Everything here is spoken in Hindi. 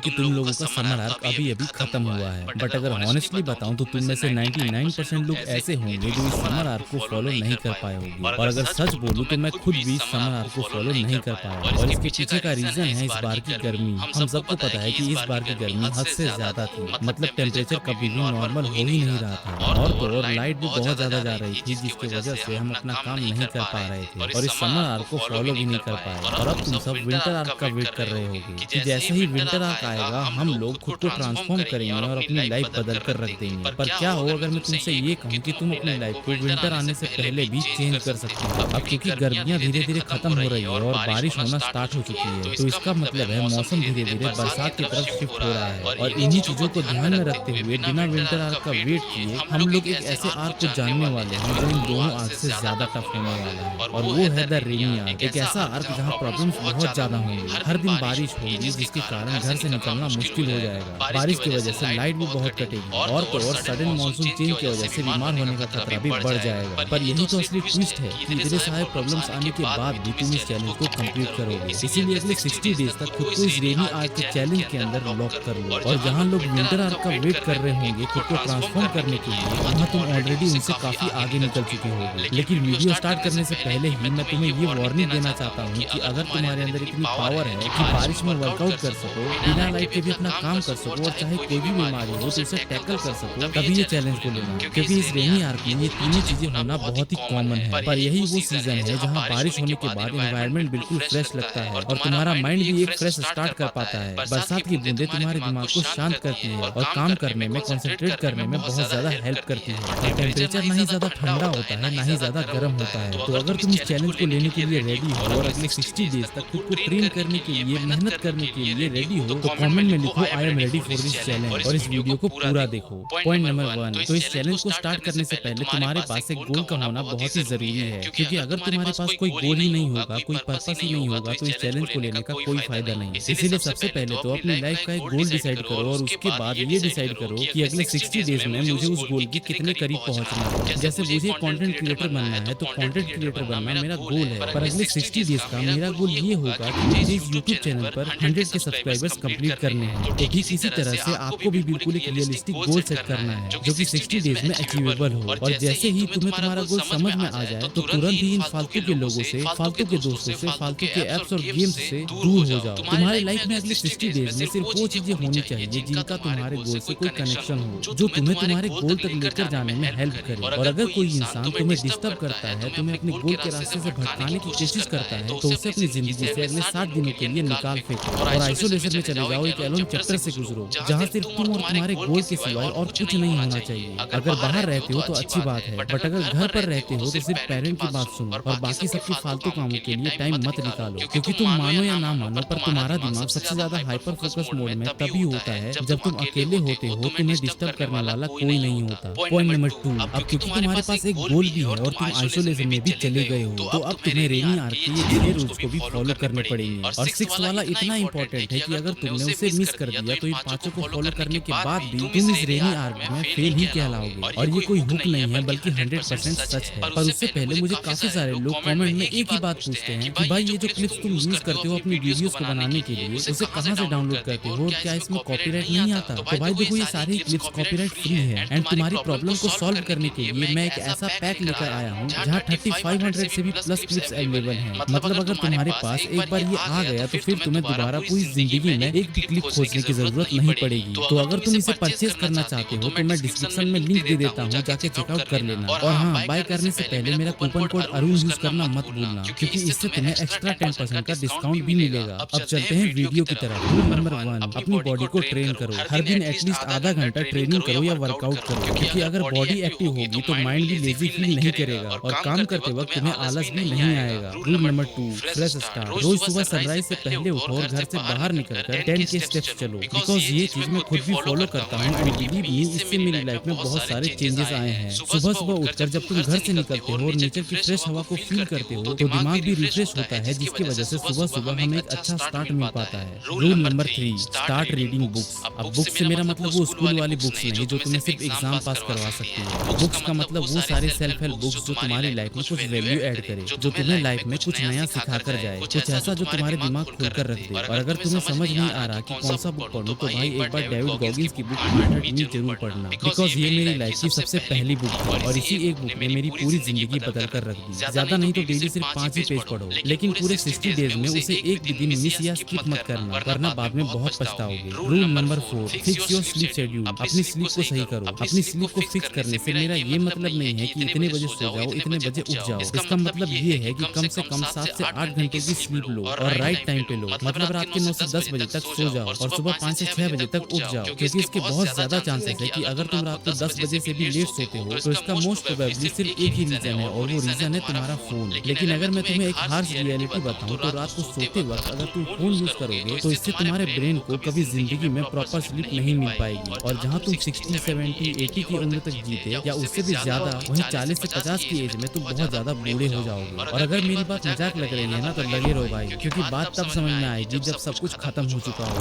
कि तुम लोगों का समर आर्क अभी अभी खत्म हुआ है, बट अगर हॉनेस्टली बताऊं तो तुम में से 99% लोग ऐसे होंगे जो इस समर आर्क को फॉलो नहीं कर पाए होंगे। और अगर सच बोलूं तो मैं खुद भी इस समर आर्क को फॉलो नहीं कर पाया, और इसके पीछे का रीजन है इस बार की गर्मी। हम सबको पता है कि इस बार की गर्मी हद से ज्यादा थी, मतलब टेम्परेचर कभी भी नॉर्मल हो ही नहीं रहा था, और तो और लाइट भी बहुत ज्यादा जा रही थी, जिसकी वजह से हम अपना काम नहीं कर पा रहे थे और इस समर आर्क को फॉलो भी नहीं कर पाए। और अब तुम सब विंटर आर्क का वेट कर रहे होगे कि जैसे ही विंटर आर्क आएगा हम लोग खुद को ट्रांसफॉर्म करेंगे और अपनी लाइफ बदल कर रख देंगे। पर क्या हो अगर मैं तुमसे ये कहूँ कि तुम अपनी लाइफ को विंटर आने से पहले भी चेंज कर सकते हो। अब क्योंकि गर्मियाँ धीरे धीरे खत्म हो रही है और बारिश होना स्टार्ट हो चुकी है, तो इसका मतलब है मौसम धीरे धीरे बरसात की तरफ शिफ्ट हो रहा है। और इन्हीं चीजों को ध्यान में रखते हुए बिना विंटर आर्क का वेट किए हम लोग एक ऐसे आर्क को जानने वाले हैं जो इन दोनों आर्क से ज्यादा टफ होने वाला है, और वो है द रेनी आर्क। एक ऐसा आर्क जहाँ प्रॉब्लम्स बहुत ज्यादा होंगी, हर दिन बारिश होगी जिसके कारण घर से निकलना मुश्किल हो जाएगा, बारिश की वजह से लाइट भी बहुत कटेगी, और तो और सडन मानसून चेंज की वजह से बीमार होने का खतरा भी बढ़ जाएगा। पर यही तो असली ट्विस्ट है कि इतने सारे प्रॉब्लम्स आने के बाद भी तुम इस चैलेंज को कंप्लीट करोगे। इसीलिए अगले 60 डेज तक खुद को इस रेनी आर्क के चैलेंज के अंदर लॉक कर लो, और जहाँ लोग विंटर आर्क का वेट कर रहे होंगे खुद को ट्रांसफॉर्म करने के लिए, वहाँ तुम ऑलरेडी उनसे काफी आगे निकल चुके होगे। लेकिन वीडियो स्टार्ट करने से पहले ही मैं तुम्हें ये वार्निंग देना चाहता हूँ कि अगर तुम्हारे अंदर इतनी पावर है कि बारिश में वर्कआउट कर सको, बिना लाइट के भी अपना काम कर सको, और चाहे कोई भी बीमारी हो तो उसे टैकल कर सको, तभी ये चैलेंज को लेना, क्योंकि इस रेनी आर्क में ये तीनों चीजें होना बहुत ही कॉमन है। पर यही वो सीजन है जहाँ बारिश होने के बाद एनवायरनमेंट बिल्कुल फ्रेश लगता है और तुम्हारा माइंड भी एक फ्रेश स्टार्ट कर पाता है। बरसात की बूंदें तुम्हारे दिमाग को शांत करती है और काम करने में, कंसंट्रेट करने में बहुत ज्यादा हेल्प करती है। और टेम्परेचर ना ही ज्यादा ठंडा होता है ना ही ज्यादा गर्म होता है। तो अगर तुम इस चैलेंज को लेने के लिए रेडी हो और अगले 60 डेज तक खुद को ट्रेन करने के लिए, मेहनत करने के लिए रेडी हो, तो कमेंट में लिखो I am ready for this challenge और इस वीडियो को पूरा देखो। पॉइंट नंबर 1, तो इस चैलेंज को स्टार्ट करने से पहले तुम्हारे पास एक गोल का होना बहुत ही जरूरी है, क्योंकि अगर तुम्हारे पास कोई गोल ही नहीं होगा, कोई पर्पस ही नहीं होगा, तो इस चैलेंज को लेने का कोई फायदा नहीं। इसीलिए सबसे पहले तो अपनी लाइफ का एक गोल डिसाइड करो और उसके बाद ये डिसाइड करो कि अगले 60 डेज में मुझे उस गोल के कितने करीब पहुंचना है। जैसे मुझे कंटेंट क्रिएटर बनना है तो कंटेंट क्रिएटर बनना मेरा गोल है, पर अगले 60 डेज का मेरा गोल ये होगा कि मुझे इस यूट्यूब चैनल पर 100 के सब्सक्राइबर्स कंप्लीट करने हैं। तो ठीक इसी तरह से आपको भी बिल्कुल एक रियलिस्टिक गोल सेट करना है जो कि 60 डेज में अचीवेबल हो। और जैसे ही तुम्हें तुम्हारा गोल समझ में आ जाए तो तुरंत ही इन फालतू के लोगों से, फालतू के दोस्तों से, फालतू के एप्स और गेम्स से दूर हो जाओ। तुम्हारी लाइफ में अगले 60 डेज में सिर्फ वो चीजें होनी चाहिए जिनका तुम्हारे गोल से कोई कनेक्शन हो, जो तुम्हें तुम्हारे गोल तक लेकर जाने में हेल्प करे। और अगर कोई इंसान तुम्हें डिस्टर्ब करता है, तुम्हें अपने गोल के रास्ते से भटकाने की कोशिश करता है, तो उसे अपनी जिंदगी से अगले 60 दिनों के लिए निकाल फेंको और आइसोलेशन में चले जाओ, एक एलोन चैप्टर से गुजरो जहाँ सिर्फ तुम और तुम्हारे गोल के सिवाय और कुछ नहीं होना चाहिए। अगर बाहर रहते हो तो अच्छी बात है, बट अगर घर पर रहते हो तो सिर्फ पेरेंट की बात सुनो और बाकी सबकी फालतू कामों के लिए टाइम मत निकालो, क्योंकि तुम मानो या ना मानो पर तुम्हारा दिमाग सबसे ज्यादा हाइपर फोकस मोड में तभी होता है जब तुम अकेले होते हो, तुम्हें डिस्टर्ब करने वाला कोई नहीं होता। पॉइंट नंबर 2, अब क्योंकि तुम्हारे पास एक गोल भी है और तुम आइसोलेशन में भी चले गए हो, तो अब तुम्हें रेनी आर्क के ये 6 रूल्स को भी फॉलो करने पड़ेंगे। और 6 वाला इतना इंपॉर्टेंट है कि अगर तुमने उसे मिस कर दिया तो इन 5 को फॉलो करने के बाद भी तुम इस रेनी आर्क में फेल ही कहलाओगे। और ये कोई हुक नहीं है बल्कि 100% सच है। पर उससे पहले मुझे काफी सारे लोग कमेंट में एक ही बात पूछते हैं कि भाई ये जो क्लिप्स तुम यूज करते हो अपनी वीडियोस को बनाने के लिए, उसे कहाँ से डाउनलोड करते हो और क्या इसमें कॉपीराइट नहीं आता? तो भाई देखो, ये सारे क्लिप्स कॉपीराइट फ्री है एंड तुम्हारी प्रॉब्लम को सॉल्व करने के लिए मैं एक ऐसा पैक लेकर आया हूँ जहाँ 3500 से भी प्लस क्लिप्स अवेलेबल हैं। मतलब अगर तुम्हारे पास एक बार ये आ गया तो फिर तुम्हें दोबारा पूरी जिंदगी में एक भी क्लिप खोजने की जरूरत नहीं पड़ेगी। तो अगर तुम इसे परचेज करना चाहते हो तो मैं डिस्क्रिप्शन में लिंक दे देता हूँ, जाके चेकआउट कर लेना। और हाँ, बाय करने से पहले मेरा कूपन कोड अरुण यूज करना मत भूलना, क्योंकि इससे तुम्हें एक्स्ट्रा 10% का डिस्काउंट भी मिलेगा। अब चलते हैं वीडियो की तरफ। रूल नंबर 1, अपनी बॉडी को ट्रेन करो। हर दिन एटलीस्ट आधा घंटा ट्रेनिंग करो या वर्कआउट करो, क्योंकि अगर बॉडी एक्टिव होगी तो माइंड भी लेजी फील नहीं करेगा और काम करते वक्त तुम्हें आलस भी नहीं आएगा। Rule number 2, fresh start. रोज सुबह सनराइज से पहले उठो और घर से बाहर निकलकर 10 के स्टेप्स चलो, बिकॉज ये चीज मैं खुद भी फॉलो करता हूँ एंड बिलीव मी, इससे मेरी लाइफ में बहुत सारे चेंजेस आए हैं। सुबह सुबह उठकर जब तुम घर से निकलते हो और नेचर की फ्रेश हवा को फील करते हो तो दिमाग भी रिफ्रेश होता है, जिसकी वजह से सुबह सुबह हमें एक अच्छा स्टार्ट मिल पाता है। Rule number 3, start reading books. अब बुक्स से मेरा मतलब वो स्कूल वाली बुक्स नहीं जो तुम्हें सिर्फ एग्जाम पास करवा सकती है। बुक्स का मतलब वो सारे सेल्फ हेल्प बुक्स जो तुम्हारी लाइफ में कुछ वैल्यू ऐड करे, जो तुम्हें लाइफ में कुछ नया सिखा कर जाए, कुछ ऐसा जो तुम्हारे दिमाग खोल कर रख दे। और अगर तुम्हें समझ नहीं आ रहा कि कौन सा बुक पढ़ूं, तो भाई एक बार डेविड गॉगिंस की बुक स्मार्टर मी जरूर पढ़ना, बिकॉज ये मेरी लाइफ की सबसे पहली बुक है और इसी एक बुक ने मेरी पूरी जिंदगी बदल कर रख दी। ज्यादा नहीं तो डेली सिर्फ 5 ही पेज पढ़ो, लेकिन पूरे 60 डेज में उसे एक भी दिन मिस या स्किप मत करना, वरना बाद में बहुत पछताओगे। Rule number 4, fix your sleep schedule. अपनी स्लीप को सही करो। अपनी स्लीप को फिक्स करने से मेरा ये मतलब नहीं है कि इतने बजे सो जाओ, इतने बजे उठ जाओ। इसका मतलब ये है कि कम से कम 7 से 8 घंटे की स्लीप लो और राइट टाइम पे लो, मतलब रात के 9 से 10 बजे तक सो जाओ और सुबह 5 से 6 बजे तक उठ जाओ, क्योंकि इसके बहुत ज्यादा चांसेस है कि अगर तुम रात को 10 बजे से भी लेट सोते हो तो इसका मोस्ट प्रोबेबली सिर्फ एक ही रीजन है और वो रीजन है तुम्हारा फोन। लेकिन अगर मैं तुम्हें एक हार्श रियलिटी बताऊं तो रात को सोते वक्त अगर तुम फोन यूज करोगे तो इससे तुम्हारे ब्रेन को कभी जिंदगी में प्रॉपर स्लीप नहीं मिल पाएगी, और जहां तुम 60, 70, 80 की उम्र तक जीते या उससे भी ज्यादा, वहीं 40 से 50 की एज में तुम बहुत ज्यादा बूढ़े हो जाओगे। और अगर मेरी बात मजाक लग रही है ना तो लगे रहो भाई, क्योंकि बात तब समझ में आएगी जब सब कुछ खत्म हो चुका हो।